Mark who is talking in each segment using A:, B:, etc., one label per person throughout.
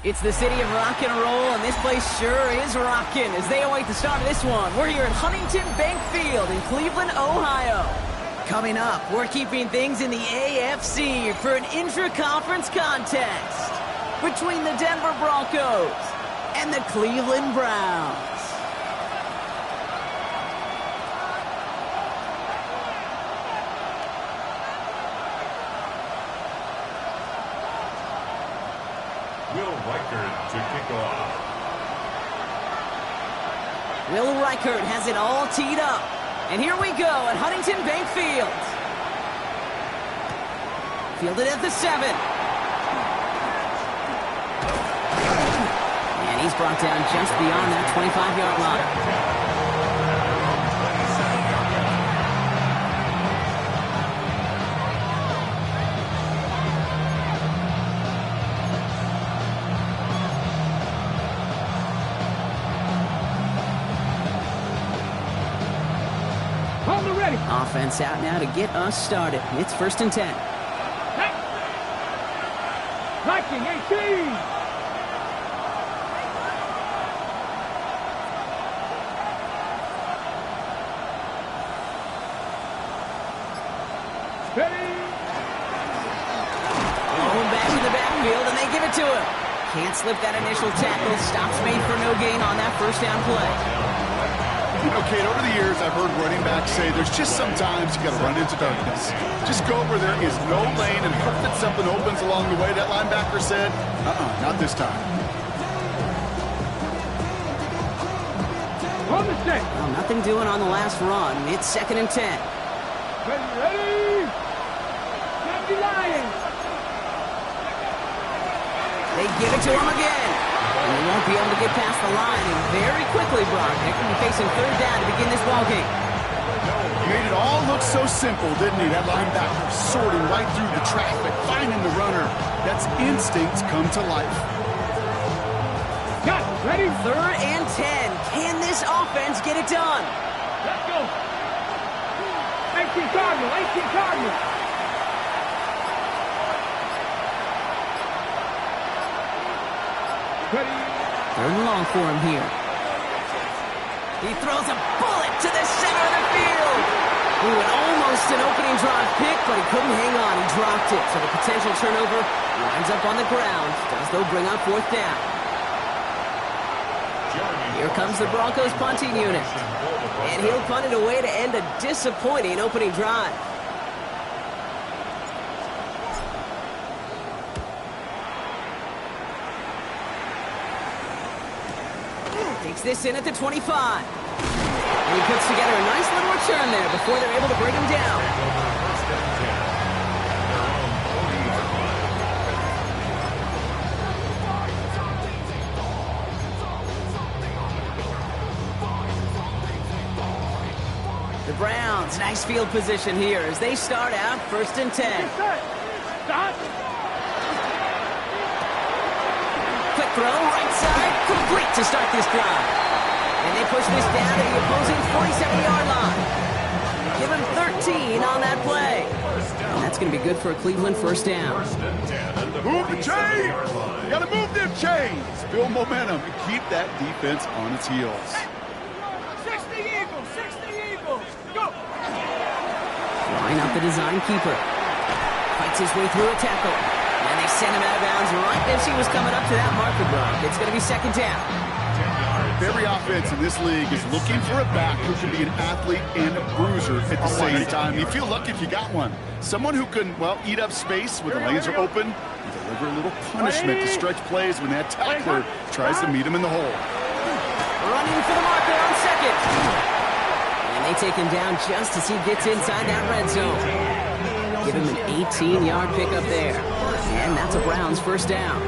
A: It's the city of rock and roll, and this place sure is rocking as they await the start of this one. We're here at Huntington Bank Field in Cleveland, Ohio. Coming up, we're keeping things in the AFC for an intra-conference contest between the Denver Broncos and the Cleveland Browns. Will Reichert has it all teed up. And here we go at Huntington Bank Field. Fielded at the 7. And he's brought down just beyond that 25-yard line. Offense out now to get us started. It's 1st and 10.
B: Viking 18. Ready.
A: Going back to the backfield, and they give it to him. Can't slip that initial tackle. Stops made for no gain on that 1st down play.
C: You know, Kate, over the years, I've heard running backs say there's just sometimes you got to run into darkness. Just go where there is no lane and hope that something opens along the way. That linebacker said, not this time.
B: On the stick.
A: Well, nothing doing on the last run. It's 2nd and 10.
B: Ready. Deputy Lions.
A: They give it to him again. And they won't be able to get past the line. And very quickly, Brock, they're going to be facing 3rd down to begin this ballgame.
C: He made it all look so simple, didn't he? That linebacker sorting right through the traffic, finding the runner. That's instincts come to life.
B: Got it. Ready.
A: 3rd and 10. Can this offense get it done?
B: Let's go. 18 Cardinal. 18 Cardinal. Ready.
A: 3rd and long for him here. He throws a bullet to the center of the field. Ooh, and almost an opening drive pick, but he couldn't hang on. He dropped it. So the potential turnover winds up on the ground. Does, though, bring up 4th down. Here comes the Broncos punting unit. And he'll punt it away to end a disappointing opening drive. Takes this in at the 25. And he puts together a nice little return there before they're able to bring him down. The Browns, nice field position here as they start out 1st and 10.
B: Stop.
A: Quick throw, right side, complete to start this drive. And they push this down to the opposing 47-yard line. Give him 13 on that play. And that's going to be good for a Cleveland 1st down.
C: Move the chain! You got to move them chains. Build momentum and keep that defense on its heels.
B: 60 Eagles. 60 Eagles. Go.
A: Line up the design keeper. Fights his way through a tackle. And they send him out of bounds right as he was coming up to that marker block. It's going to be 2nd down.
C: Every offense in this league is looking for a back who can be an athlete and a bruiser at the same time. You feel lucky if you got one. Someone who can, well, eat up space when the lanes are open and deliver a little punishment to stretch plays when that tackler tries to meet him in the hole.
A: Running for the marker on 2nd. And they take him down just as he gets inside that red zone. Give him an 18-yard pickup there. And that's a Browns 1st down.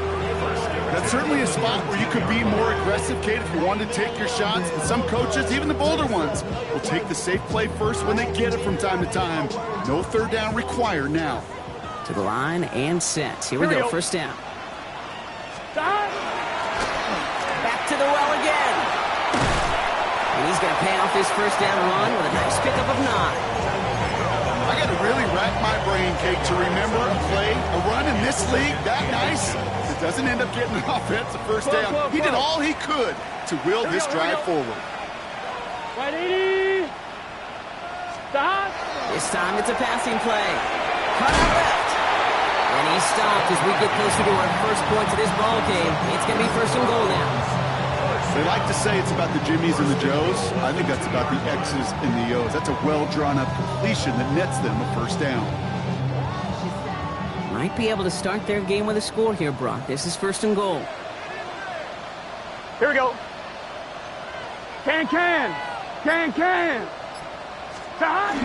C: That's certainly a spot where you could be more aggressive, Kate, if you wanted to take your shots. And some coaches, even the bolder ones, will take the safe play first when they get it from time to time. No 3rd down required now.
A: To the line and set. Here we go, 1st down.
B: Stop.
A: Back to the well again. And he's going to pay off his 1st down run with a nice pickup of 9.
C: I got to really rack my brain, Kate, to remember a play, a run in this league that nice that Doesn't end up getting an offensive first down. He did all he could to will this drive forward.
B: 180. Stop.
A: This time it's a passing play. Cut out left. And he stopped as we get closer to our first points of this ball game. It's going to be first and goal now.
C: They like to say it's about the Jimmies and the Joes. I think that's about the X's and the O's. That's a well-drawn-up completion that nets them a first down.
A: Might be able to start their game with a score here, Brock. This is first and goal.
B: Here we go. Can. Stop.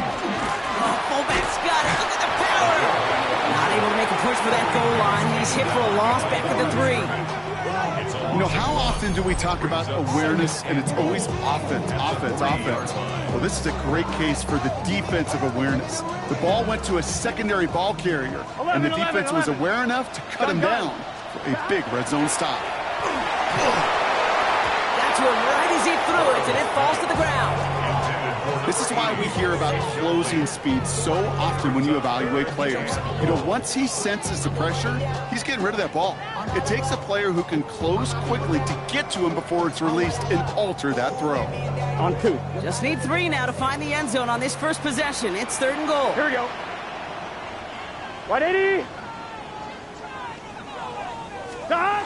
A: Oh, fullback's got it. Look at the power. Not able to make a push for that goal line. He's hit for a loss back at the 3.
C: You know, how often do we talk about awareness, and it's always offense? Well, this is a great case for the defensive awareness. The ball went to a secondary ball carrier, and the defense was aware enough to cut him down for a big red zone stop.
A: Got to him right as he threw it, and it falls to the ground.
C: This is why we hear about closing speed so often when you evaluate players. You know, once he senses the pressure, he's getting rid of that ball. It takes a player who can close quickly to get to him before it's released and alter that throw.
B: On 2.
A: Just need 3 now to find the end zone on this first possession. It's third and goal.
B: Here we go. 180. Stop.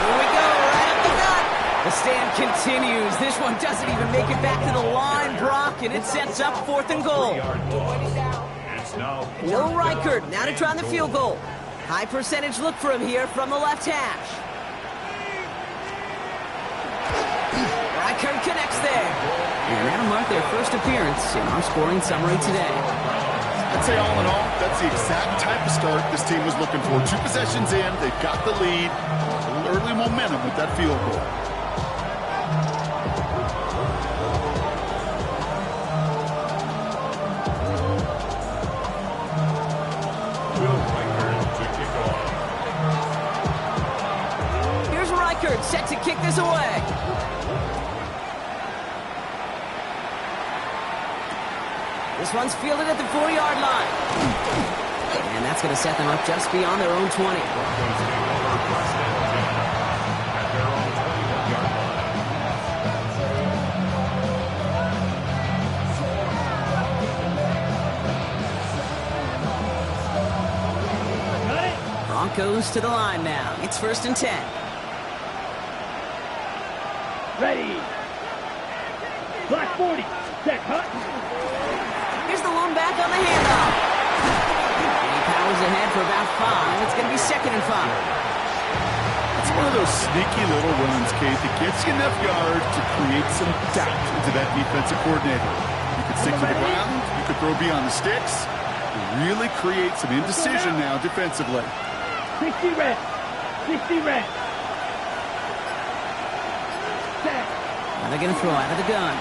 A: Here we go, right up the gut. The stand continues. This one doesn't even make it back to the line, Brock, and it sets up fourth and goal. No Reichert, now to try the field goal. High percentage look for him here from the left hash. Reichert connects there. And that'll mark their first appearance in our scoring summary today.
C: I'd say all in all, that's the exact type of start this team was looking for. 2 possessions in, they've got the lead. A little early momentum with that field goal.
A: Here's Reichert set to kick this away. This one's fielded at the 4-yard line. And that's going to set them up just beyond their own 20. Broncos to the line now. It's first and 10.
B: Ready. Black 40. Set. Hut.
A: Here's the lone back on the handoff. And he powers ahead for about 5. It's going to be second and 5.
C: It's one of those sneaky little runs, Kate, that gets you enough yards to create some doubt into that defensive coordinator. You could stick to the ground. You could throw beyond the sticks. Really create some indecision now defensively.
B: 60 red. 60 red. Set.
A: Now they're going to throw out of the gun.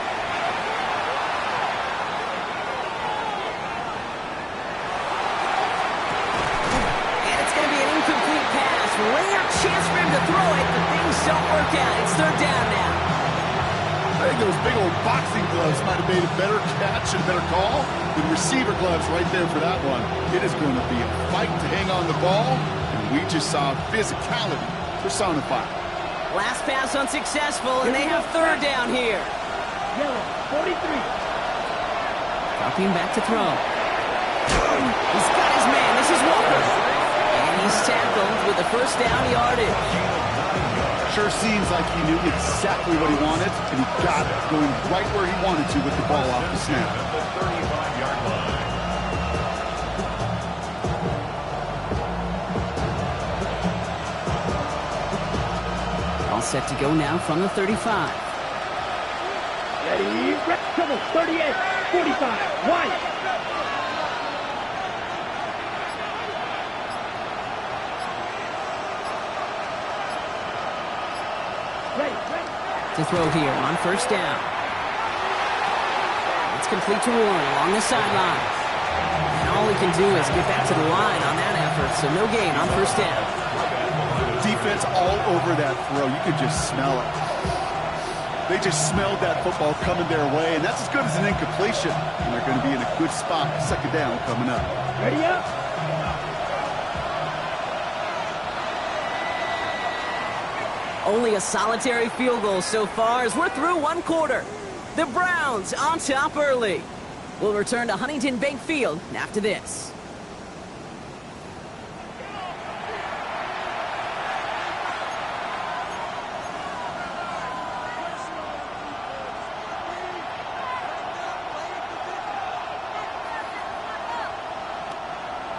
A: And it's going to be an incomplete pass. Rare chance for him to throw it, but things don't work out. It's third down now.
C: I think those big old boxing gloves might have made a better catch and a better call than receiver gloves right there for that one. It is going to be a fight to hang on the ball, and we just saw physicality personified.
A: Last pass unsuccessful, and they have third down here.
B: Yellow. 43.
A: Dropping back to throw. He's got his man. This is Walker. And he's tackled with the first down yardage.
C: Sure seems like he knew exactly what he wanted, and he got it, going right where he wanted to with the ball off the snap.
A: All set to go now from the 35.
B: Ready. Rep. Double. 38. 45. White.
A: To throw here on first down. It's complete to Warren along the sideline. And all he can do is get back to the line on that effort, so no gain on first down.
C: Defense all over that throw. You could just smell it. They just smelled that football coming their way, and that's as good as an incompletion. And they're going to be in a good spot, second down coming up.
B: Ready up.
A: Only a solitary field goal so far as we're through one quarter. The Browns on top early. We'll return to Huntington Bank Field after this.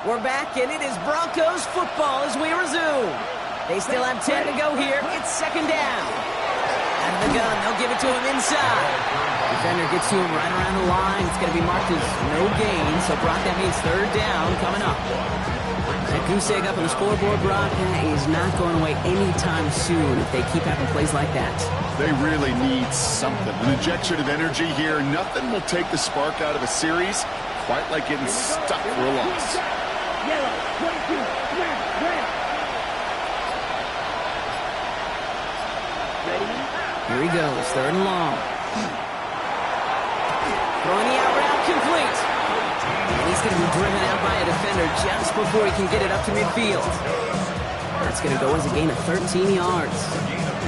A: We're back, and it is Broncos football as we resume. They still have 10 to go here. It's second down. Out of the gun, they'll give it to him inside. Defender gets to him right around the line. It's going to be marked as no gain, so Brock, that means third down coming up. That goose egg up on the scoreboard, Brock, is not going away anytime soon if they keep having plays like that.
C: They really need something. An injection of energy here. Nothing will take the spark out of a series quite like getting stuck for a loss.
B: Yellow, 22, red. Ready?
A: Here he goes, third and long. Throwing the out route complete. And he's going to be driven out by a defender just before he can get it up to midfield. That's going to go as a gain of 13 yards.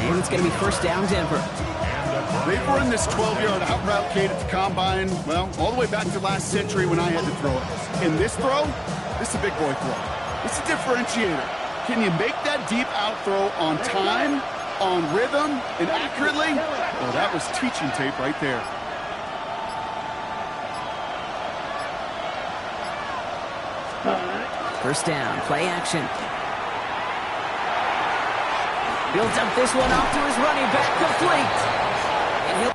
A: And it's going to be first down, Denver.
C: They've run this 12-yard out route, Kate, at the combine, well, all the way back to last century when I had to throw it. In this throw, this is a big boy throw. It's a differentiator. Can you make that deep out throw on time, on rhythm, and accurately? Well, that was teaching tape right there.
A: First down, play action. Builds up this one off to his running back, complete. And he'll...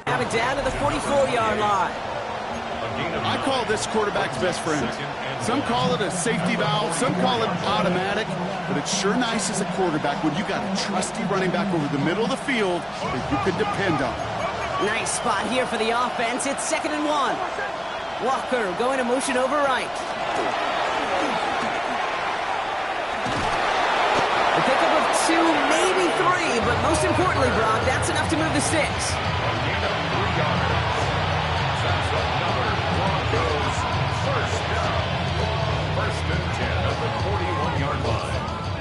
A: have it down to the 44-yard line.
C: I call this quarterback's best friend. Some call it a safety valve, some call it automatic, but it's sure nice as a quarterback when you got a trusty running back over the middle of the field that you can depend on.
A: Nice spot here for the offense. It's 2nd and 1. Walker going to motion over right. A pickup of 2, maybe 3, but most importantly, Brock, that's enough to move the sticks.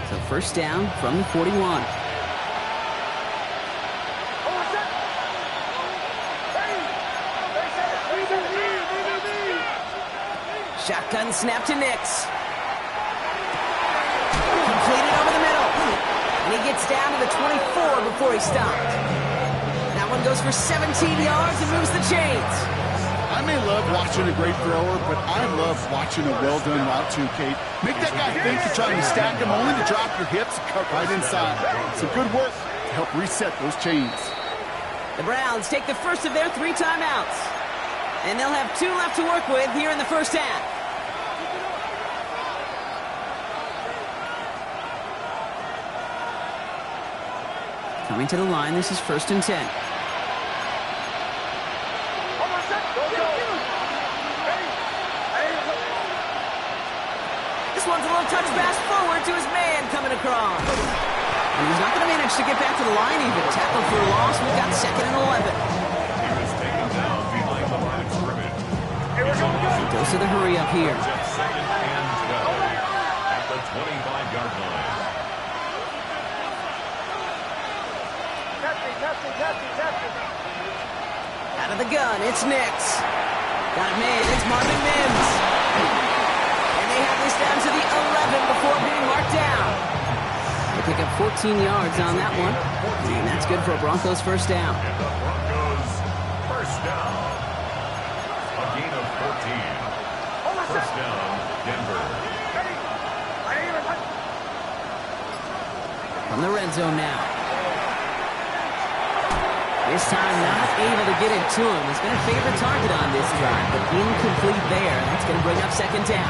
A: So first down from the 41. Shotgun snap to Nix. Completed over the middle. And he gets down to the 24 before he stopped. That one goes for 17 yards and moves the chains.
C: I may love watching a great thrower, but I love watching a well-done route too, Kate. Make that guy think you're trying to stack him only to drop your hips and cut right inside. Some good work to help reset those chains.
A: The Browns take the first of their 3 timeouts. And they'll have 2 left to work with here in the first half. Coming to the line, this is 1st and 10. This one's a little touch pass forward to his man coming across. And he's not going to manage to get back to the line even. Tackled for a loss. We've got 2nd and 11. Dose of the hurry up here.
D: At the 25-yard line.
A: Out of the gun, it's Nix. Got a man, it's Marvin Mims. And they have this down to the 11 before being marked down. They pick up 14 yards on that one. And that's good for a Broncos first down.
D: And the Broncos first down. A gain of 14. First down, Denver.
A: From the red zone now. This time not able to get it to him. He's been a favorite target on this drive, but incomplete there. That's going to bring up second down.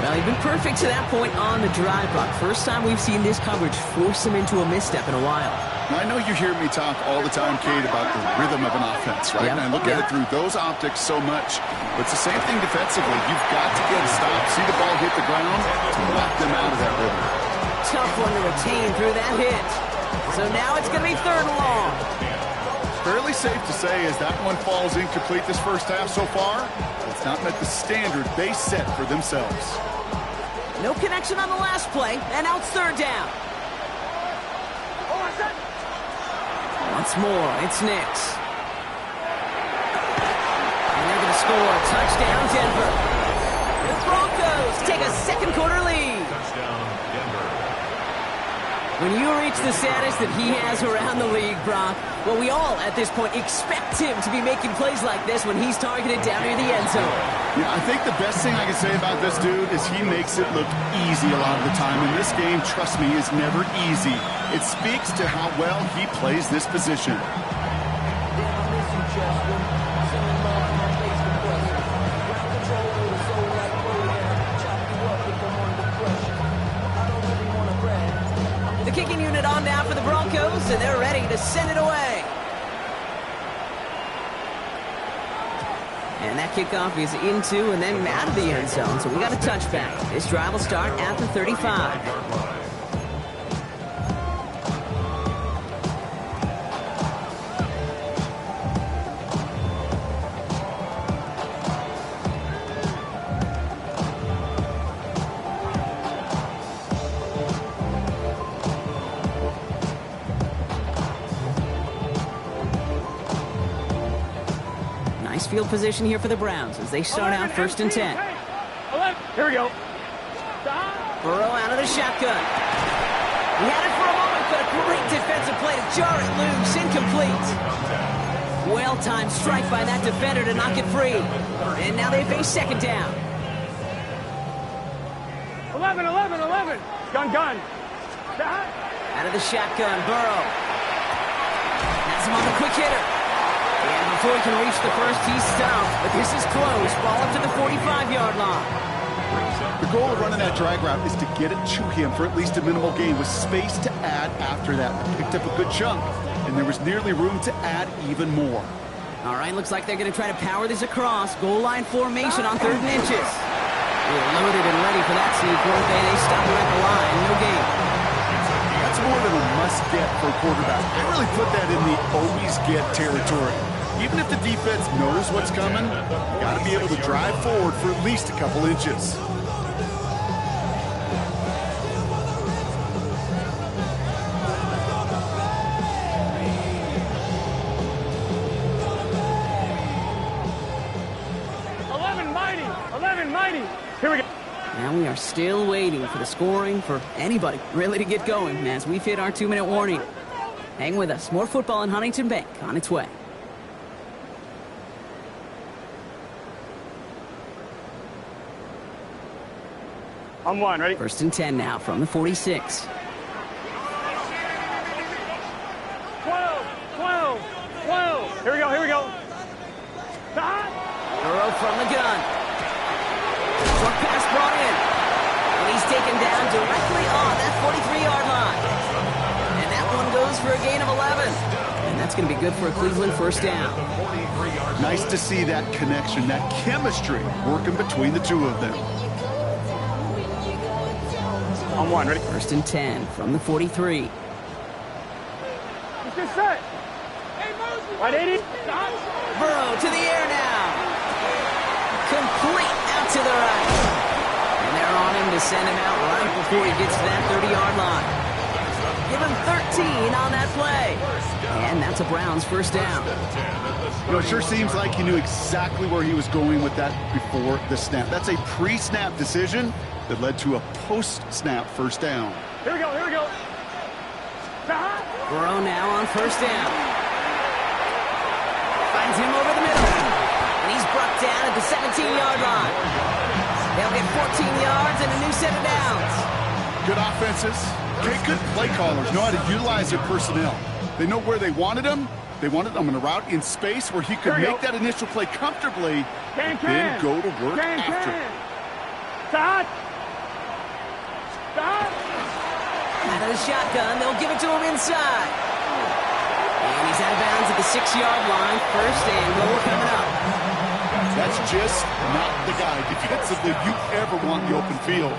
A: Well, he's been perfect to that point on the drive block. First time we've seen this coverage force him into a misstep in a while.
C: I know you hear me talk all the time, Kate, about the rhythm of an offense, right?
A: Yeah.
C: And I look at it through those optics so much. But it's the same thing defensively. You've got to get a stop, see the ball hit the ground, to knock them out of that rhythm.
A: Tough one to retain through that hit. So now it's going to be third and long.
C: Fairly safe to say as that one falls incomplete this first half so far, it's not met the standard they set for themselves.
A: No connection on the last play, and now it's third down. Once more, it's Knicks. And they're going to score. Touchdown, Denver. The Broncos take a second quarter lead.
D: Touchdown, Denver.
A: When you reach the status that he has around the league, Brock, well, we all at this point expect him to be making plays like this when he's targeted down near the end zone.
C: Yeah, I think the best thing I can say about this dude is he makes it look easy a lot of the time. And this game, trust me, is never easy. It speaks to how well he plays this position.
A: The kicking unit on now for the Broncos, and they're ready to send it away. And that kickoff is into and then out of the end zone, so we got a touchback. This drive will start at the 35. Nice field position here for the Browns as they start out first and 10.
B: Here we go.
A: Burrow out of the shotgun. He had it for a moment, but a great defensive play to jar it loose. Incomplete. Well-timed strike by that defender to knock it free. And now they face second down.
B: 11. Gun.
A: Out of the shotgun, Burrow. Has him on the quick hitter. And before he can reach the first, he's stumped. But this is close. Ball up to the 45-yard line.
C: The goal of running that drag route is to get it to him for at least a minimal gain with space to add after that. They picked up a good chunk, and there was nearly room to add even more.
A: All right, looks like they're going to try to power this across. Goal line formation on 3rd and inches. They're loaded and ready for that sequence. They stop it at the line. No gain.
C: That's more than a must-get for a quarterback. I really put that in the always-get territory. Even if the defense knows what's coming, you got to be able to drive forward for at least a couple inches.
B: Here we go.
A: Now we are still waiting for the scoring for anybody really to get going as we've hit our 2-minute warning. Hang with us. More football in Huntington Bank on its way.
B: On one, ready?
A: First and 10 now from the 46.
B: 12. Here we go.
A: Burrow from the gun. Short pass brought in. And he's taken down directly on that 43-yard line. And that one goes for a gain of 11. And that's going to be good for a Cleveland first down.
C: Nice to see that connection, that chemistry working between the two of them.
B: On one, ready?
A: First and 10 from the 43.
B: Let's get set. Right, 80.
A: Burrow to the air now. Complete out to the right. And they're on him to send him out right before he gets to that 30-yard line. Give him 13 on that play. And that's a Browns first down.
C: You know, it sure seems like he knew exactly where he was going with that before the snap. That's a pre-snap decision that led to a post-snap first down.
B: Here we go.
A: Burrow now on first down. Finds him over the middle. And he's brought down at the 17-yard line. They'll get 14 yards and a new set of downs.
C: Good offenses. Good play callers know how to utilize their personnel. They know where they wanted them, They wanted him in a route in space where he could make that initial play comfortably and then go to work after.
B: Stop! Stop!
A: Out of the shotgun, they'll give it to him inside. And he's out of bounds at the 6-yard line. First and goal coming up.
C: That's just not the guy defensively you ever want in the open field.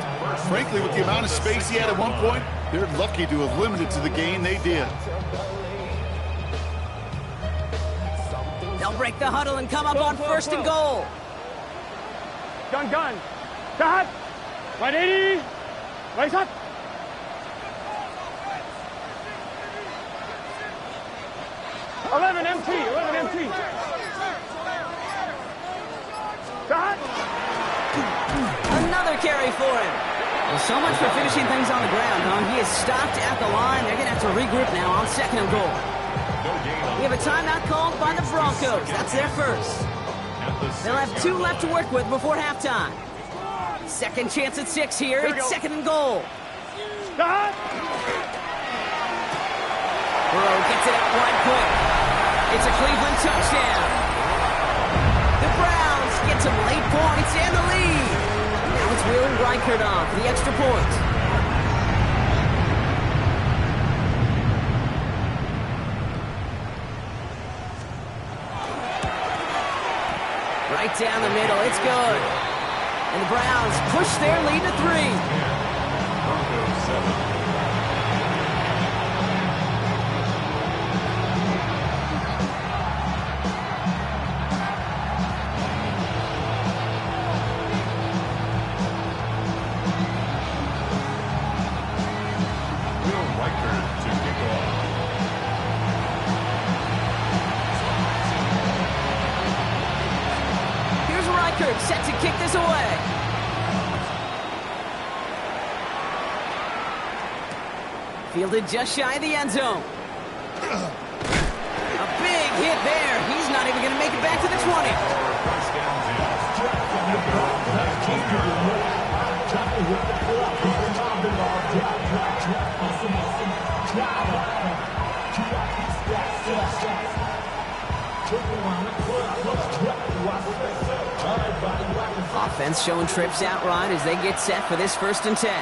C: Frankly, with the amount of space he had at one point, they're lucky to have limited to the gain they did.
A: They'll break the huddle and come up on first and goal.
B: Gun. Stop! 180! Raise up! Eleven empty. Stop!
A: Another carry for him. Well, so much for finishing things on the ground, huh? He is stopped at the line. They're going to have to regroup now on second and goal. We have a timeout called by the Broncos. That's their first. They'll have 2 left to work with before halftime. Second chance at 6 here. It's second and goal.
B: Stop!
A: Burrow gets it out wide quick. It's a Cleveland touchdown. The Browns get some late points and the lead. Now it's Will Reichert on for the extra point. Right down the middle, it's good. And the Browns push their lead to 3.
D: Broncos 7.
A: Set to kick this away. Fielded just shy of the end zone. A big hit there. He's not even going to make it back to the 20. Offense showing trips out right as they get set for this 1st and 10.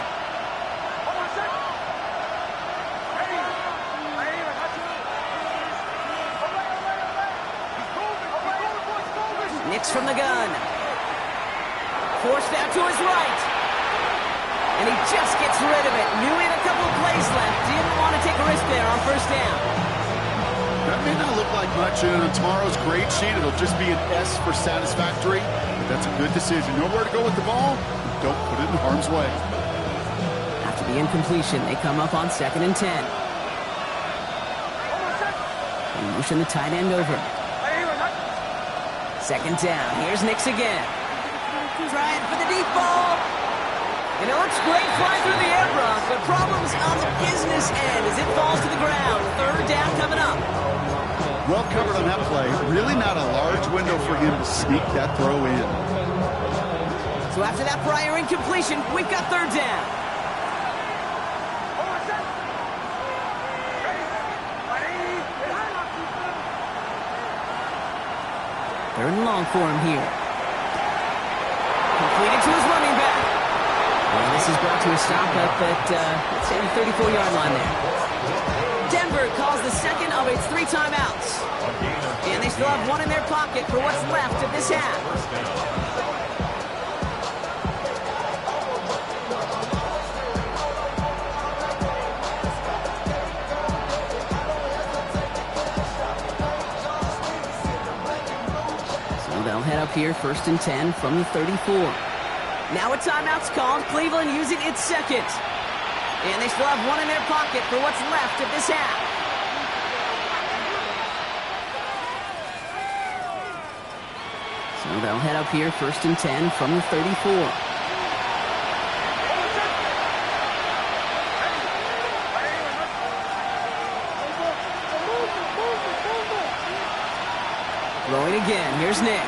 A: Nix from the gun. Forced out to his right. And he just gets rid of it. Knew he had a couple of plays left. Didn't want to take a risk there on 1st down.
C: That may not look like much in tomorrow's grade sheet. It'll just be an S for satisfactory. But that's a good decision. Know where to go with the ball. Don't put it in harm's way.
A: After the incompletion, they come up on 2nd and 10. They motion the tight end over. 2nd down. Here's Nix again. Trying for the deep ball. And it looks great flying through the air, Brock, but problems on the business end as it falls to the ground. 3rd down coming up.
C: Well covered on that play. Really not a large window for him to sneak that throw in.
A: So after that prior incompletion, we've got 3rd down. Third and long for him here. Completed to his running back. And this is brought to a stop up at, let's say, the 34-yard line there. Denver calls the second of its 3 timeouts. And they still have 1 in their pocket for what's left of this half. So they'll head up here, 1st and 10 from the 34. Now a timeout's called. Cleveland using its 2nd. And they still have 1 in their pocket for what's left of this half. So they'll head up here, 1st and 10 from the 34. Throwing again. Here's Nix.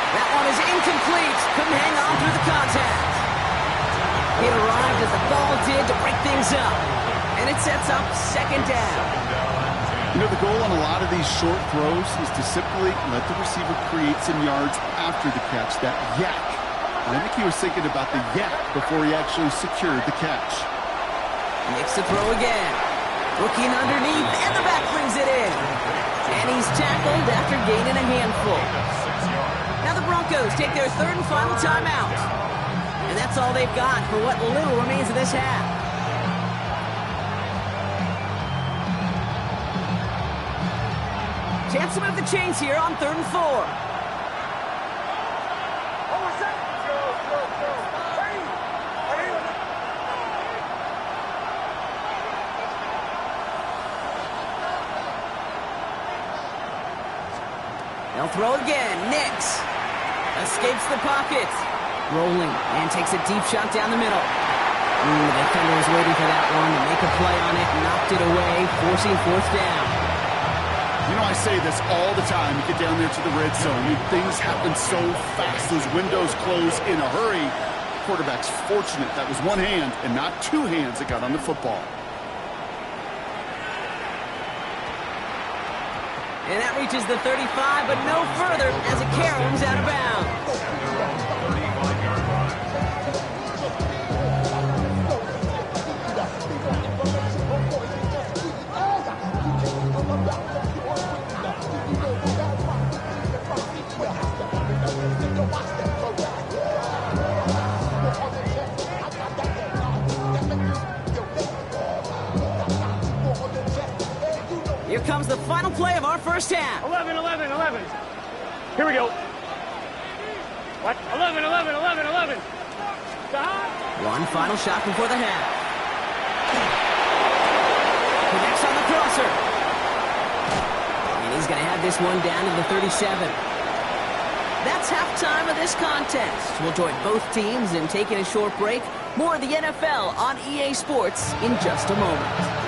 A: That one is incomplete. Couldn't hang on through the contact. It arrived as the ball did to break things up. And And it sets up second down.
C: You know, the goal on a lot of these short throws is to simply let the receiver create some yards after the catch, that yak. And I think he was thinking about the yak before he actually secured the catch.
A: Makes the throw again. Looking underneath, and the back brings it in. And he's tackled after gaining a handful. Now the Broncos take their third and final timeout. And that's all they've got for what little remains of this half. Chance to move the chains here on 3rd and 4. They'll throw again. Nix escapes the pocket. Rolling and takes a deep shot down the middle. The defender was waiting for that one to make a play on it. Knocked it away, forcing 4th down.
C: You know, I say this all the time. You get down there to the red zone. Things happen so fast. Those windows close in a hurry. Quarterback's fortunate that was one hand and not two hands that got on the football.
A: And that reaches the 35, but no further as it caroms out of bounds. Here comes the final play of our first half.
B: 11. Here we go. What? 11. Stop.
A: One final shot before the half. Connects on the crosser. And he's going to have this one down to the 37. That's halftime of this contest. We'll join both teams in taking a short break. More of the NFL on EA Sports in just a moment.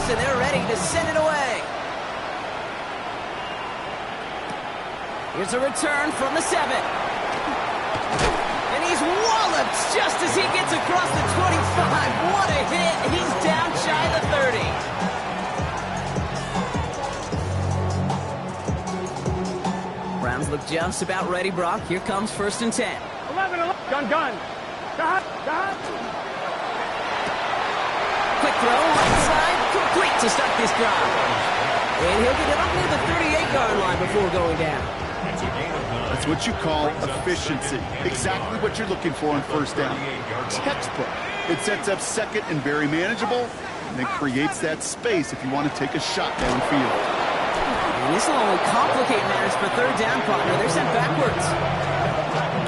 A: And they're ready to send it away. Here's a return from the 7. And he's walloped just as he gets across the 25. What a hit. He's down shy of the 30. Browns look just about ready, Brock. Here comes 1st and 10.
B: 11. Gun. Got.
A: Quick throw, right side, complete to start this drive. And he'll get it up near the 38-yard line before going down.
C: That's what you call efficiency. Exactly what you're looking for on 1st down. Textbook. It sets up 2nd and very manageable, and then creates that space if you want to take a shot downfield.
A: And this will only complicate matters for 3rd down, partner. They're sent backwards.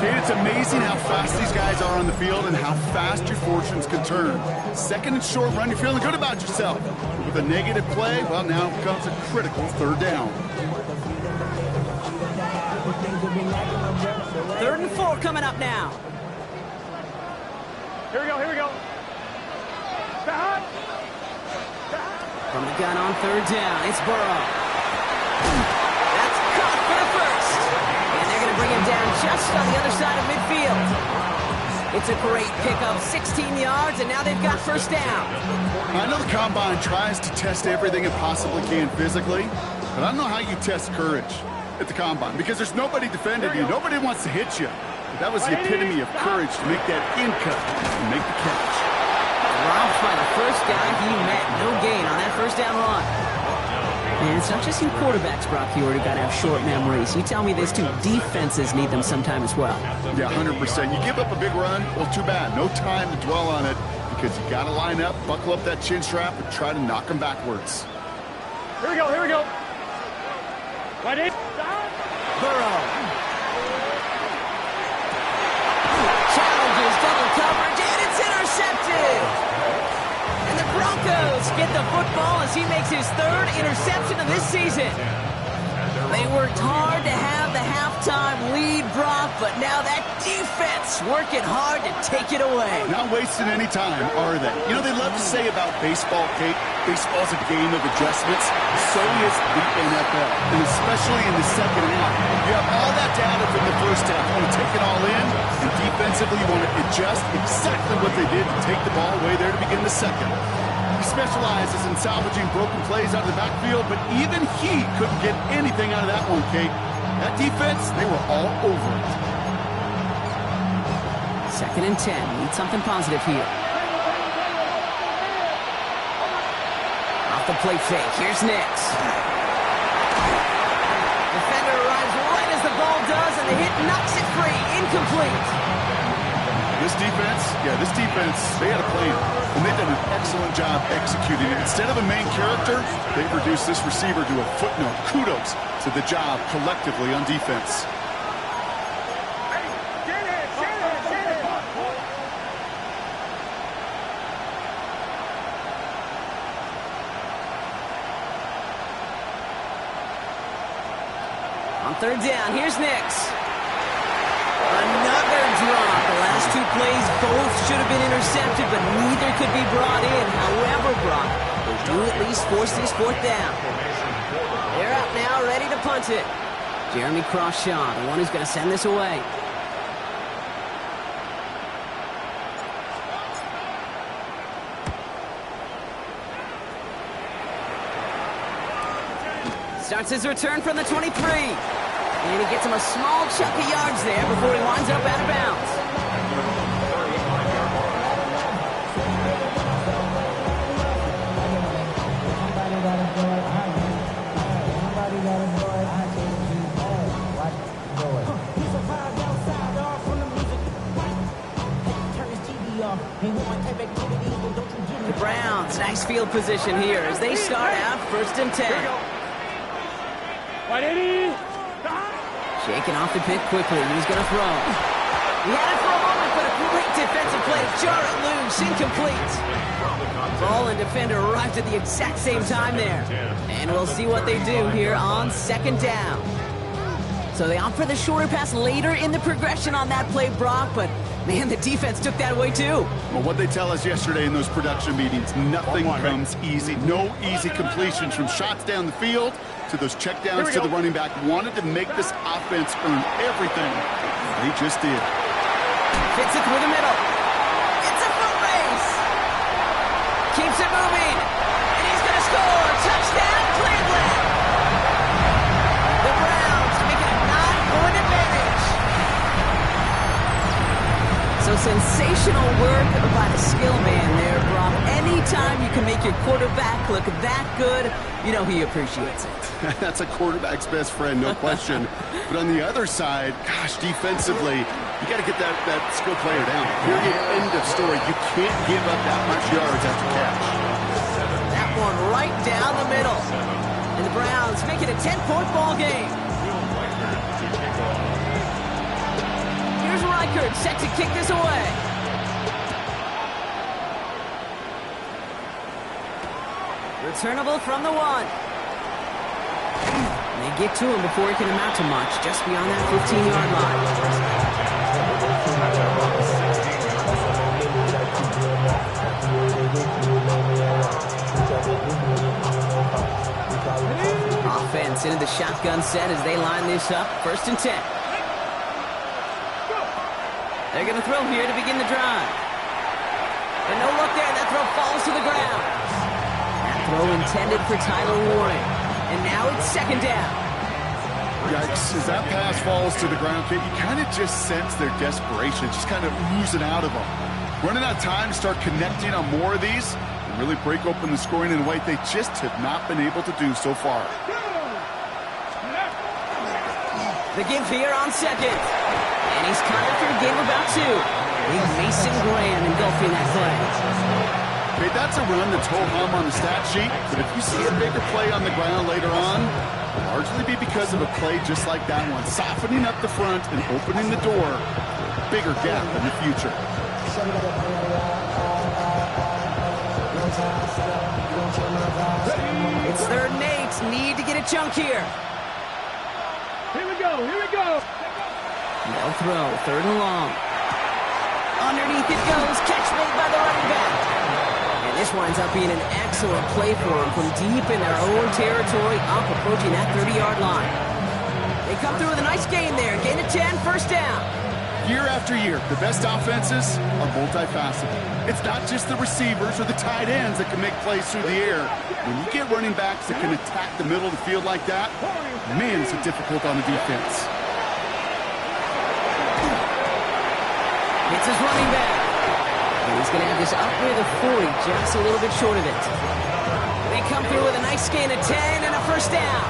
C: Kate, it's amazing how fast these guys are on the field and how fast your fortunes can turn. 2nd and short run, you're feeling good about yourself. With a negative play, well, now comes a critical 3rd down.
A: 3rd and 4 coming up now.
B: Here we go. Stop.
A: From the gun on 3rd down, it's Burrow. That's caught for the 1st. And they're going to bring him down just on the other side of midfield. It's a great pickup, 16 yards, and now they've got 1st down.
C: I know the Combine tries to test everything it possibly can physically, but I don't know how you test courage at the Combine, because there's nobody defending you. Nobody wants to hit you. But that was the epitome of courage to make that in cut and make the catch.
A: Dropped by the first guy he met. No gain on that 1st down run. And it's not just you quarterbacks, Brock. You already got to have short memories. You tell me this too. Defenses need them sometime as well.
C: Yeah, 100%. You give up a big run, well, too bad. No time to dwell on it, because you got to line up, buckle up that chin strap, and try to knock them backwards.
B: Here we go. Right in.
A: Burrow. Challenges double coverage, and it's intercepted. And the Broncos get the football as he makes his 3rd interception of this season. They worked hard to have the but now that defense working hard to take it away.
C: Not wasting any time, are they? You know, they love to say about baseball, Kate, baseball's a game of adjustments. So is the NFL, and especially in the second half. You have all that data from the first half. You want to take it all in, and defensively you want to adjust exactly what they did to take the ball away there to begin the second. He specializes in salvaging broken plays out of the backfield, but even he couldn't get anything out of that one, Kate. That defense, they were all over it.
A: 2nd and 10. Need something positive here. Off the play fake. Here's Nix. Defender arrives right as the ball does, and the hit knocks it free. Incomplete.
C: This defense, they had a plan, and they've done an excellent job executing it. Instead of a main character, they've reduced this receiver to a footnote. Kudos to the job collectively on defense.
A: On 3rd down, here's Nix. Another drop. The last 2 plays both should have been intercepted, but neither could be brought in. However, Brock, they do at least force this 4th down. They're out now, ready to punt it. Jeremy Crawshaw, the one who's going to send this away. Starts his return from the 23. And he gets him a small chunk of yards there before he winds up out of bounds. The Browns, nice field position here as they start out 1st and 10.
B: Right, Eddie.
A: Shaking off the pick quickly. He's going to throw. He had it for a moment, but a great defensive play to jar it loose. Incomplete. Ball and defender arrived at the exact same time there. And we'll see what they do here on 2nd down. So they opt for the shorter pass later in the progression on that play, Brock, but man, the defense took that away too.
C: Well, what they tell us yesterday in those production meetings, nothing comes easy. No easy completions from shots down the field to those checkdowns to the running back. Wanted to make this offense earn everything. They just did.
A: Fits it through the middle. It's a foot race. Keeps it moving. And he's going to score. Touchdown, Cleveland. The Browns making a 9-point advantage. So sensational work by the skill man there, Brock. Anytime you can make your quarterback look that good, you know he appreciates it.
C: That's a quarterback's best friend, no question. But on the other side, gosh, defensively, you got to get that skill player down. Period, end of story. You can't give up that much yards after catch.
A: That one right down the middle. And the Browns make it a 10-point ball game. Here's Reichert set to kick this away. Returnable from the 1. And they get to him before he can amount to much, just beyond that 15-yard line. Offense into the shotgun set as they line this up. 1st and 10. They're going to throw here to begin the drive. And no look there. That throw falls to the ground. That throw intended for Tyler Warren. And now it's 2nd down.
C: Yikes. As that pass falls to the ground, Kate, you kind of just sense their desperation, just kind of oozing out of them. Running out of time to start connecting on more of these and really break open the scoring in a way they just have not been able to do so far.
A: The give here on 2nd. And he's caught after a game about 2. Big Mason Graham engulfing that play.
C: Okay, that's a run that's ho-hum on the stat sheet, but if you see a bigger play on the ground later on, it'll largely be because of a play just like that one, softening up the front and opening the door for a bigger gap in the future.
A: It's 3rd and 8. Need to get a chunk here.
B: Here we go. Here we go.
A: They'll throw, 3rd and long. Underneath it goes, catch made by the running back. And this winds up being an excellent play for them from deep in their own territory, up approaching that 30-yard line. They come through with a nice gain there, gain of 10, 1st down.
C: Year after year, the best offenses are multifaceted. It's not just the receivers or the tight ends that can make plays through the air. When you get running backs that can attack the middle of the field like that, man, is it difficult on the defense.
A: It's his running back. And he's going to have this up near the 40, just a little bit short of it. They come through with a nice gain of 10 and a 1st down.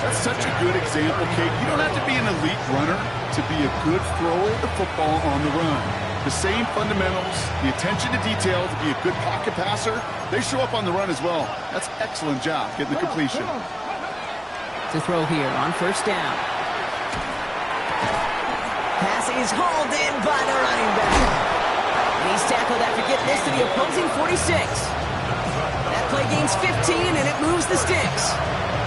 C: That's such a good example, Kate. You don't have to be an elite runner to be a good thrower of the football on the run. The same fundamentals, the attention to detail to be a good pocket passer, they show up on the run as well. That's an excellent job getting the completion.
A: To throw here on 1st down. Pass is hauled in by the running back. And he's tackled after getting this to the opposing 46. That play gains 15, and it moves the sticks.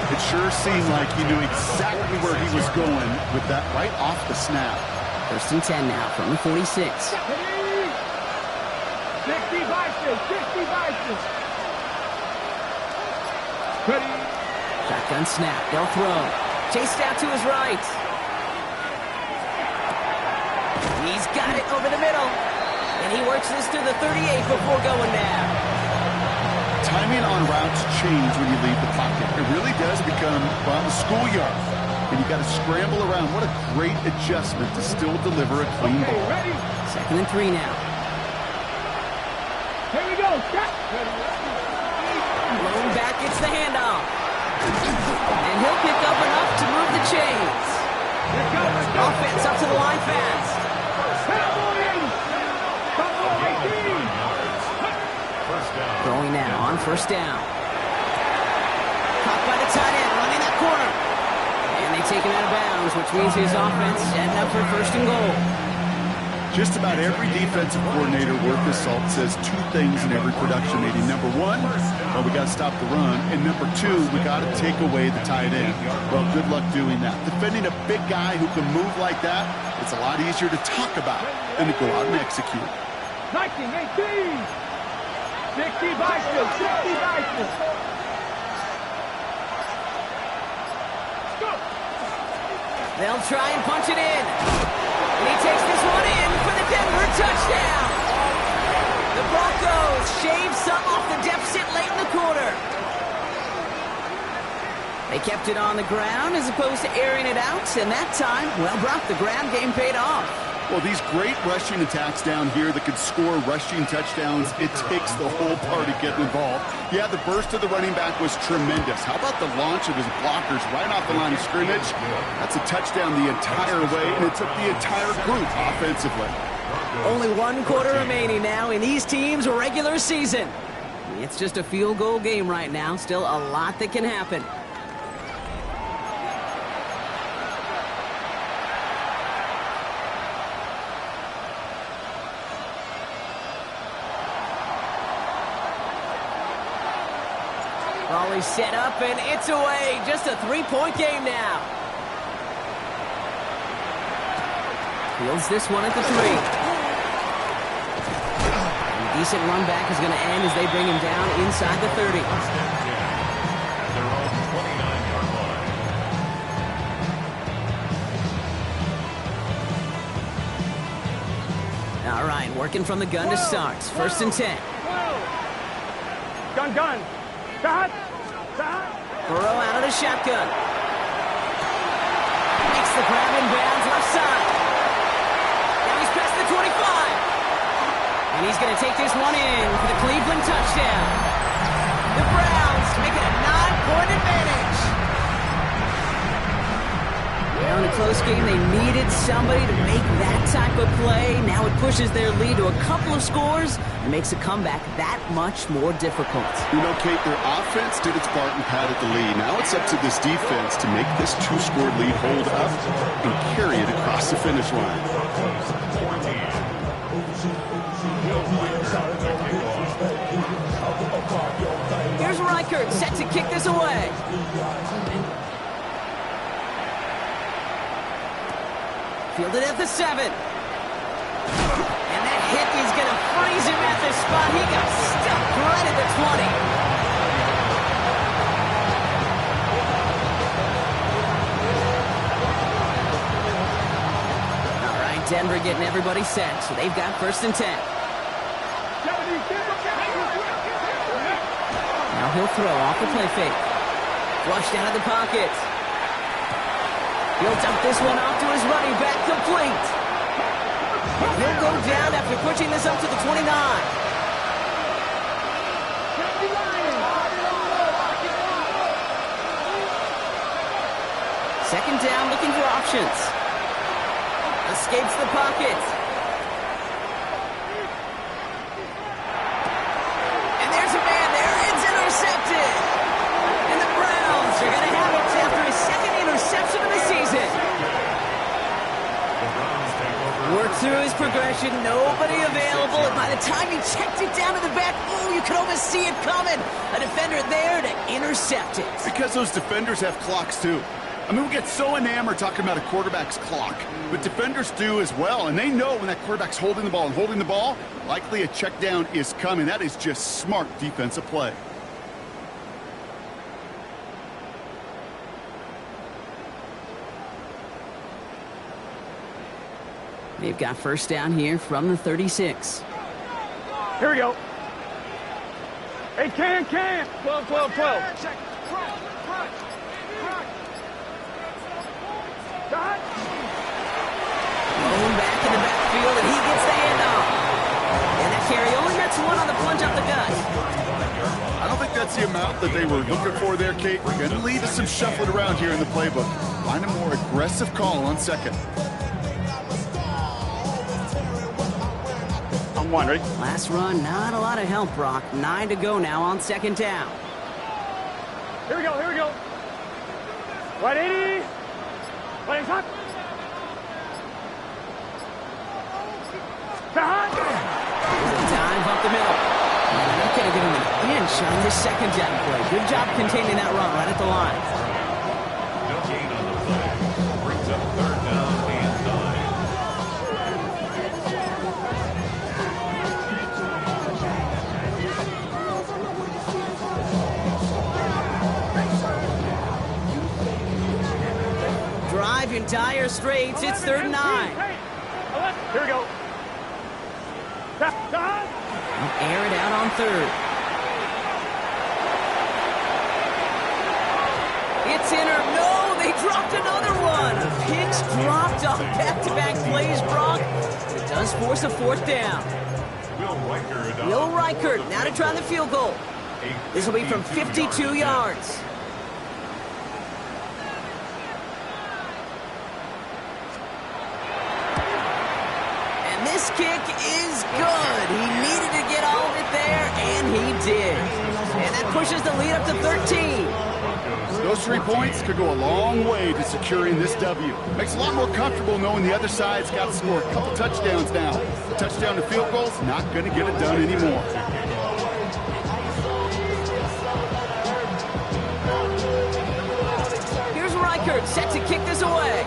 C: It sure seemed like he knew exactly where he was going with that right off the snap.
A: 1st and 10 now from the 46.
B: 60 Vikings, 60 Vikings. Ready.
A: Shotgun snap, they'll throw. Chased out to his right. He's got it over the middle. And he works this to the 38 before going down.
C: Timing on routes change when you leave the pocket. It really does become, well, the schoolyard. And you got to scramble around. What a great adjustment to still deliver a clean ball.
A: 2nd and 3 now.
B: Here we go.
A: Lone back gets the handoff. And he'll pick up enough to move the chains. Offense up to the line fast. Throwing now on 1st down. Caught by the tight end, running that corner. And they take him out of bounds, which means his offense setting up for 1st and goal.
C: Just about every defensive coordinator worth his salt says 2 things in every production meeting. Number 1, well, we got to stop the run. And number 2, we got to take away the tight end. Well, good luck doing that. Defending a big guy who can move like that, it's a lot easier to talk about than to go out and execute.
B: 19-18. 60 Vikings, 60 Vikings.
A: They'll try and punch it in. And he takes this one in for the Denver touchdown. The Broncos shave some off the deficit late in the quarter. They kept it on the ground as opposed to airing it out. And that time, well, Brock, the ground game paid off.
C: Well, these great rushing attacks down here that could score rushing touchdowns, it takes the whole party getting involved. Yeah, the burst of the running back was tremendous. How about the launch of his blockers right off the line of scrimmage? That's a touchdown the entire way, and it took the entire group offensively.
A: Only 1 quarter remaining now in these teams' regular season. It's just a field goal game right now. Still a lot that can happen. Raleigh set up, and it's away. Just a 3-point game now. Fields this one at the 3. A decent run back is going to end as they bring him down inside the 30.
D: They're on the 29-yard line.
A: All right, working from the gun to start. 1st and 10.
B: Gun. Stop.
A: Burrow out of the shotgun. Makes the grab in bounds left side. Now he's past the 25. And he's going to take this one in for the Cleveland touchdown. The Browns make it a 9-point advantage. Now in a close game, they needed somebody to make that type of play. Now it pushes their lead to a couple of scores and makes a comeback that much more difficult.
C: You know, Kate, their offense did its part and padded the lead. Now it's up to this defense to make this 2-score lead hold up and carry it across the finish line.
A: Here's Reichert set to kick this away. Fielded at the 7. And that hit is going to freeze him at the spot. He got stuck right at the 20. Denver getting everybody set, so they've got 1st and 10. Now he'll throw off the play fake. Flushed out of the pocket. He'll dump this one off to his running back, complete. He'll go down after pushing this up to the 29. Second down, looking for options. Escapes the pocket. And there's a man there. It's intercepted. And the Browns are going to have it after his 2nd interception of the season. Worked through his progression. Nobody available. And by the time he checked it down to the back, oh, you could almost see it coming. A defender there to intercept it.
C: Because those defenders have clocks, too. I mean, we get so enamored talking about a quarterback's clock, but defenders do as well, and they know when that quarterback's holding the ball and holding the ball, likely a check down is coming. That is just smart defensive play.
A: They've got 1st down here from the 36.
B: Here we go. Hey, can. 12, 12, 12.
A: Going back in the backfield, and he gets the handoff. And that carry only gets 1 on the plunge up the gut.
C: I don't think that's the amount that they were looking for there, Kate. We're going to lead to some shuffling around here in the playbook. Find a more aggressive call on 2nd.
B: I'm 1, ready?
A: Last run, not a lot of help, Brock. 9 to go now on 2nd down.
B: Here we go. Right 80. Right hot.
A: Dive up the middle. And they're going to give him an inch on this 2nd down play. Good job containing that run right at the line.
D: No gain on the play. Brings up 3rd down and
A: 9. Drive in dire straits. It's 3rd and 9.
B: Here we go.
A: Air it out on 3rd. It's in or no, they dropped another one. Picks dropped off back-to-back plays, Brock. It does force a 4th down. Will Reichert now to try the field goal. This will be from 52 yards. This kick is good. He needed to get all of it there, and he did. And that pushes the lead up to 13.
C: Those 3 points could go a long way to securing this W. Makes it a lot more comfortable knowing the other side's got to score a couple touchdowns now. A touchdown to field goals, not going to get it done anymore.
A: Here's Reichert set to kick this away.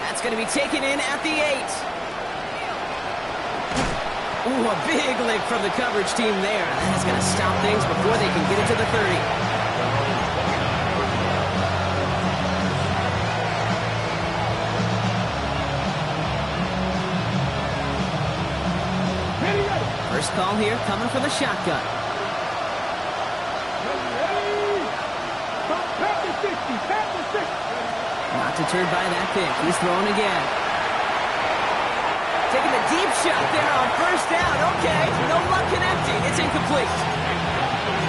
A: It's going to be taken in at the 8. Ooh, a big lick from the coverage team there. That is going to stop things before they can get it to the 30. First call here coming from the shotgun. Not deterred by that pick. He's throwing again. Taking a deep shot there on 1st down. Okay, no luck connecting. It's incomplete.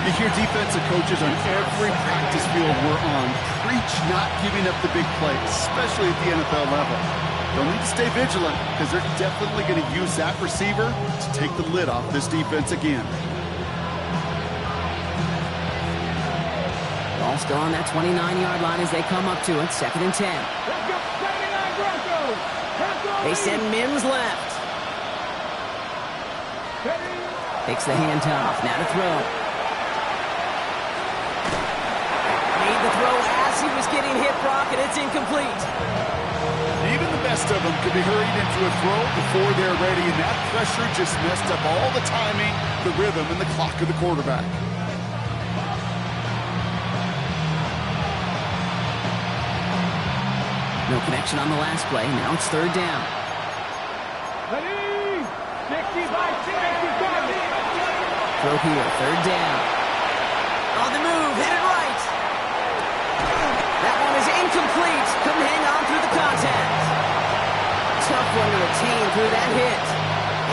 C: You hear defensive coaches on every practice field we're on preach not giving up the big play, especially at the NFL level. They'll need to stay vigilant because they're definitely going to use that receiver to take the lid off this defense again.
A: Ball still on that 29-yard line as they come up to it. 2nd and 10. They send Mims left. Takes the handoff. Now to throw. Made the throw as he was getting hit, Brock, and it's incomplete.
C: Even the best of them could be hurried into a throw before they're ready, and that pressure just messed up all the timing, the rhythm, and the clock of the quarterback.
A: No connection on the last play. Now it's third down.
B: Ready? 60 by 60.
A: Throw here, third down. On the move, headed right. That one is incomplete. Couldn't hang on through the contact. Tough one to retain through that hit.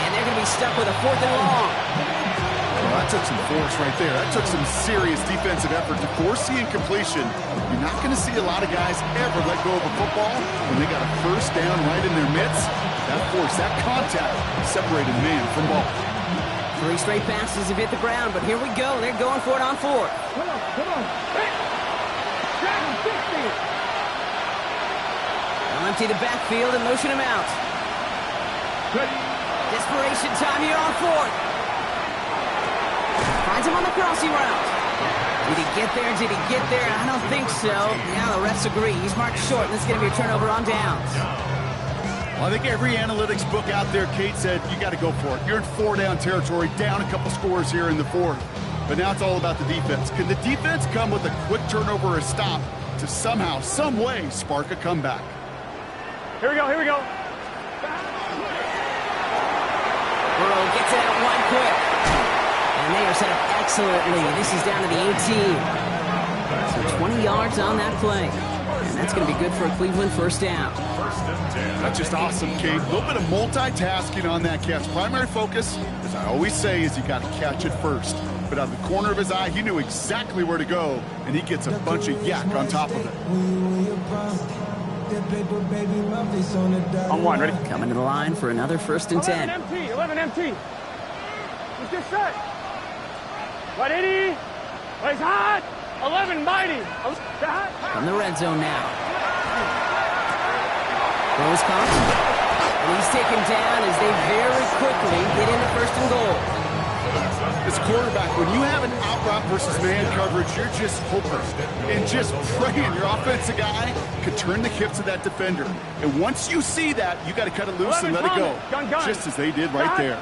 A: And they're going to be stuck with a 4th and long.
C: Well, that took some force right there. That took some serious defensive effort to force the incompletion. You're not going to see a lot of guys ever let go of a football when they got a first down right in their midst. That force, that contact, separated man from ball.
A: 3 straight passes have hit the ground, but here we go. They're going for it on 4th.
B: Come on. Hey. 60.
A: They'll empty the backfield and motion him out.
B: Ready?
A: Desperation time here on 4th. Finds him on the crossing route. Did he get there? I don't think so. Now the refs agree. He's marked short, and this is going to be a turnover on downs.
C: Well, I think every analytics book out there, Kate, said you got to go for it. You're in 4-down territory, down a couple scores here in the 4th. But now it's all about the defense. Can the defense come with a quick turnover or a stop to somehow, some way, spark a comeback?
B: Here we go.
A: Burrow gets it out one quick. And they are set up excellently. This is down to the 18. So 20 yards on that play. And that's going to be good for a Cleveland first down.
C: That's just awesome, Kate. A little bit of multitasking on that catch. Primary focus, as I always say, is you got to catch it first. But out of the corner of his eye, he knew exactly where to go, and he gets a bunch of yak on top of it.
B: On 1, ready?
A: Coming to the line for another 1st and 10.
B: 11 empty. Who's this set? Right 80. Right hot. 11 mighty.
A: From the red zone now. Throws caught. And he's taken down as they very quickly get into 1st and goal.
C: As a quarterback, when you have an out route versus man coverage, you're just hoping and just praying your offensive guy could turn the hips of that defender. And once you see that, you got to cut it loose and let it go, just as they did right there.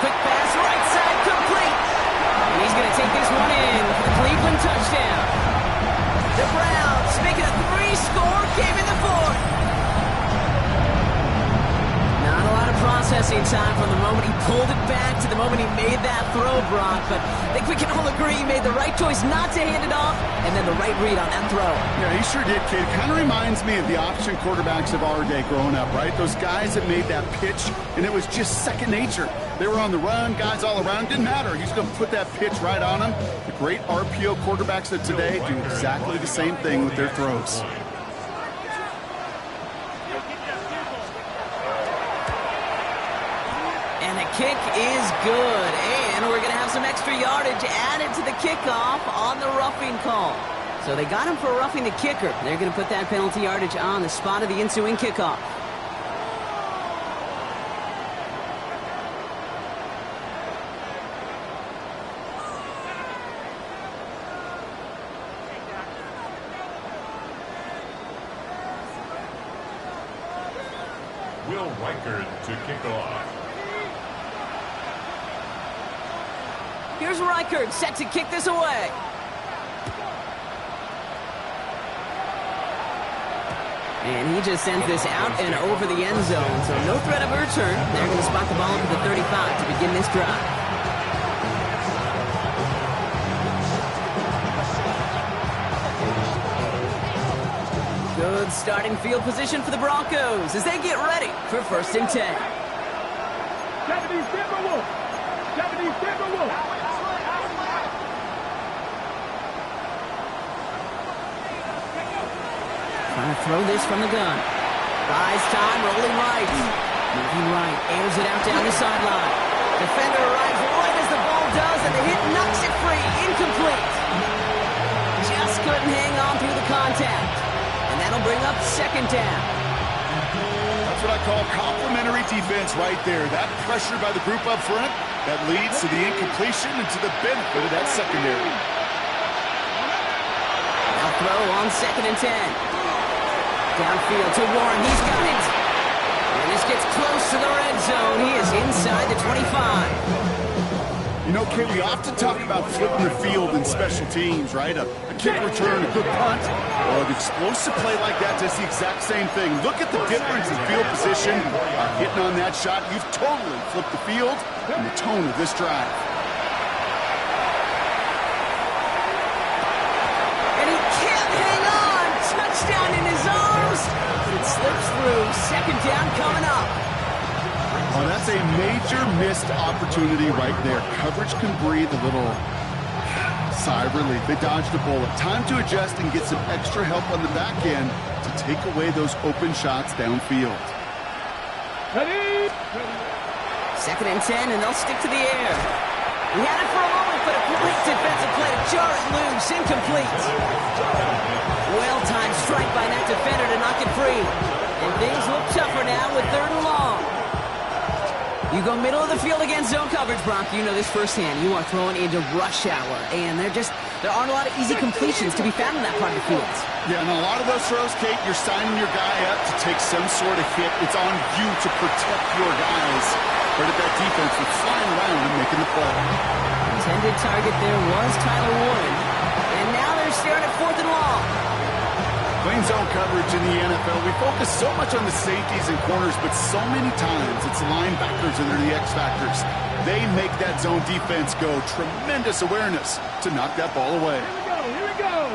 A: Quick pass, right side, complete. And he's going to take this one in for the Cleveland touchdown. The Browns make it a 3-score game in the 4th. Not a lot of processing time from the moment he pulled it back to the moment he made that throw, Brock. But I think we can all agree he made the right choice not to hand it off, and then the right read on that throw.
C: Yeah, he sure did, kid. Kind of reminds me of the option quarterbacks of our day growing up, right? Those guys that made that pitch, and it was just second nature. They were on the run, guys all around. Didn't matter. He's going to put that pitch right on them. The great RPO quarterbacks of today do exactly the same thing with their throws.
A: And the kick is good. And we're going to have some extra yardage added to the kickoff on the roughing call. So they got him for roughing the kicker. They're going to put that penalty yardage on the spot of the ensuing kickoff.
D: Will Reichard to kick off.
A: Here's Reichard set to kick this away. And he just sends this out and over the end zone. So no threat of a return. They're going to spot the ball up at the 35 to begin this drive. Good starting field position for the Broncos as they get ready for 1st and 10.
B: Japanese Timberwolf.
A: Trying to throw this from the gun. Buys time, rolling right. Moving right, airs it out down the sideline. Defender arrives right as the ball does, and the hit knocks it free. Incomplete. Just couldn't hang on through the contact. And that'll bring up 2nd down.
C: That's what I call complementary defense right there. That pressure by the group up front, that leads to the incompletion and to the benefit of that secondary.
A: on 2nd and 10. Downfield to Warren. He's got it. And this gets close to the red zone. He is inside the 25.
C: You know, Kate, we often talk about flipping the field in special teams, right? A kick return, a good punt, or an explosive play like that does the exact same thing. Look at the difference in field position. Hitting on that shot, you've totally flipped the field and the tone of this drive.
A: And he can't hang on. Touchdown in his arms. It slips through. 2nd down coming up.
C: Oh, that's a major missed opportunity right there. Coverage can breathe a little sigh of relief. They dodged a bullet. Time to adjust and get some extra help on the back end to take away those open shots downfield.
B: Ready?
A: 2nd and 10, and they'll stick to the air. He had it for a moment, but a great defensive play to jar it loose. Incomplete. Well-timed strike by that defender to knock it free. And things look tougher now with 3rd and long. You go middle of the field against zone coverage, Brock. You know this firsthand. You are throwing into rush hour, and there aren't a lot of easy completions to be found in that part of the field.
C: Yeah, and a lot of those throws, Kate, you're signing your guy up to take some sort of hit. It's on you to protect your guys. But at that defense, they're flying around and making the play.
A: Intended target there was Tyler Warren, and now they're staring at 4th and long.
C: Playing zone coverage in the NFL, we focus so much on the safeties and corners, but so many times it's the linebackers that are the X factors. They make that zone defense go. Tremendous awareness to knock that ball away.
B: Here we go.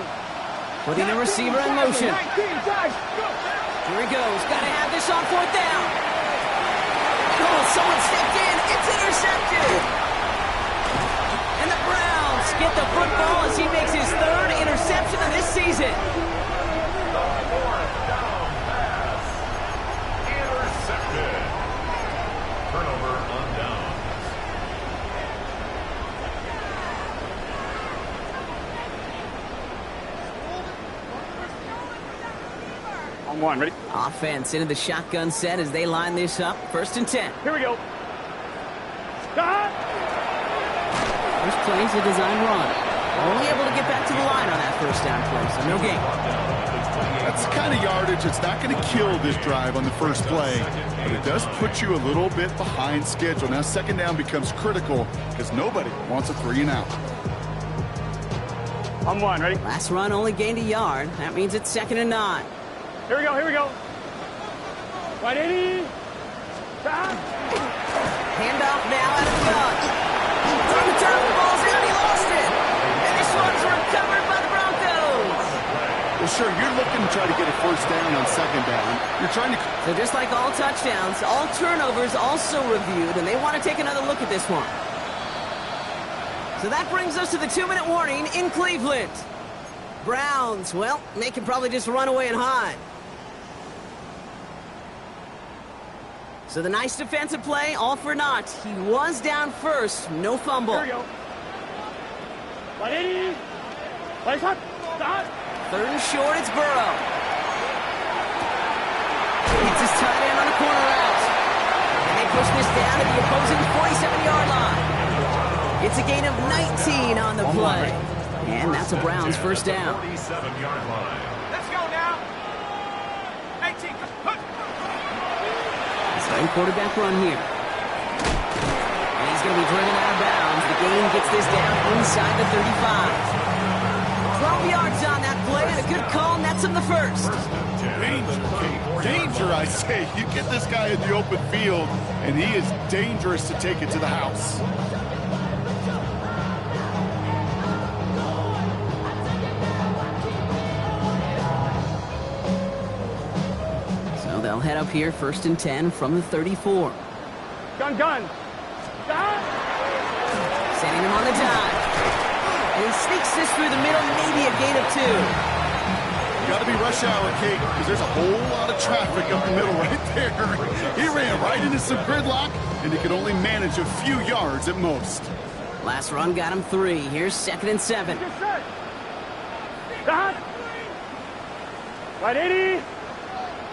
A: Putting the receiver in motion. Here he goes. Got to have this on 4th down. Oh, someone stepped in. It's intercepted. And the Browns get the football as he makes his 3rd interception of this season.
D: Turnover on down.
B: On 1, ready?
A: Offense into the shotgun set as they line this up. 1st and 10.
B: Here we go. Stop!
A: First play's a design run. Only able to get back to the line on that 1st down play, so no gain.
C: That's the kind of yardage that's not going to kill this drive on the first play, but it does put you a little bit behind schedule. Now 2nd down becomes critical because nobody wants a 3 and out.
B: On 1, ready?
A: Last run only gained a yard. That means it's 2nd and 9.
B: Here we go, here we go. 180. Stop.
A: Handoff now out of the gun. From the turf, the ball's out, he lost it. And this one's recovered by the Broncos.
C: Well, sure, you're looking to try to get a 1st down on 2nd down. You're trying to...
A: So just like all touchdowns, all turnovers also reviewed, and they want to take another look at this one. So that brings us to the 2-minute warning in Cleveland. Browns, well, they can probably just run away and hide. So the nice defensive play, all for naught. He was down first, no fumble.
B: Here we go. 180. Place up. Stop.
A: 3rd and short, it's Burrow. Hits his tight end on a corner route. And they push this down to the opposing 47-yard line. It's a gain of 19 on the play. And that's a Browns 1st down.
D: 47-yard line.
B: Let's go now. 19.
A: Starting quarterback run here. And he's going to be driven out of bounds. The gain gets this down inside the 35. 12 yards on that play, and a good call nets him the 1st.
C: Danger, I say. You get this guy in the open field, and he is dangerous to take it to the house.
A: So they'll head up here, 1st and 10 from the 34.
B: Gun. Stop.
A: Sending him on the dive. And he sneaks this through the middle, maybe a gain of 2.
C: Got to be rush hour, Kate, because there's a whole lot of traffic up the middle right there. He ran right into some gridlock, and he could only manage a few yards at most.
A: Last run got him 3. Here's 2nd and 7.
B: Stop. 180.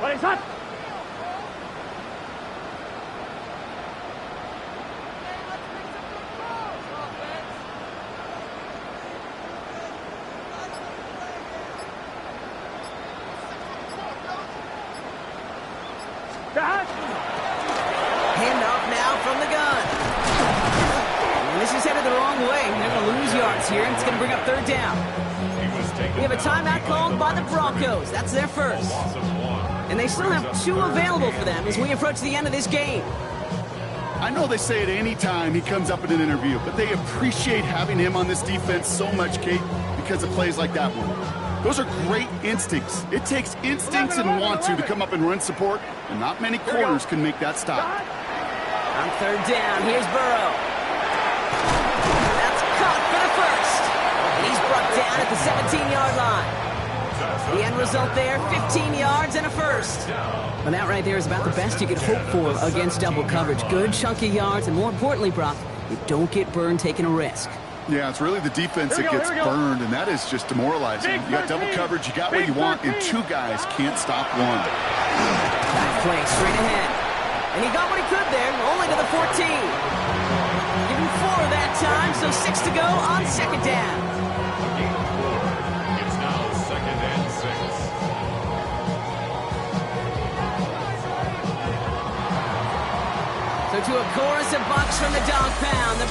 B: Place up.
A: Hand off now from the gun. And this is headed the wrong way. They're going to lose yards here, and it's going to bring up third down. We have a timeout called by the Broncos. That's their first. And they still have 2 available for them as we approach the end of this game.
C: I know they say it any time he comes up in an interview, but they appreciate having him on this defense so much, Kate, because of plays like that one. Those are great instincts. It takes instincts and want to come up and run support, and not many corners can make that stop.
A: On third down, here's Burrow. That's caught for the first. And he's brought down at the 17-yard line. The end result there, 15 yards and a first. Well, that right there is about the best you could hope for against double coverage. Good chunky yards, and more importantly, Brock, you don't get burned taking a risk.
C: Yeah, it's really the defense that gets burned, and that is just demoralizing. You got double coverage, you got what you want, and 2 guys can't stop one.
A: That play straight ahead. And he got what he could there, only to the 14. Give him 4 that time, so 6 to go on second down.
D: It's now second and 6.
A: So to a chorus of bucks from the dog pound.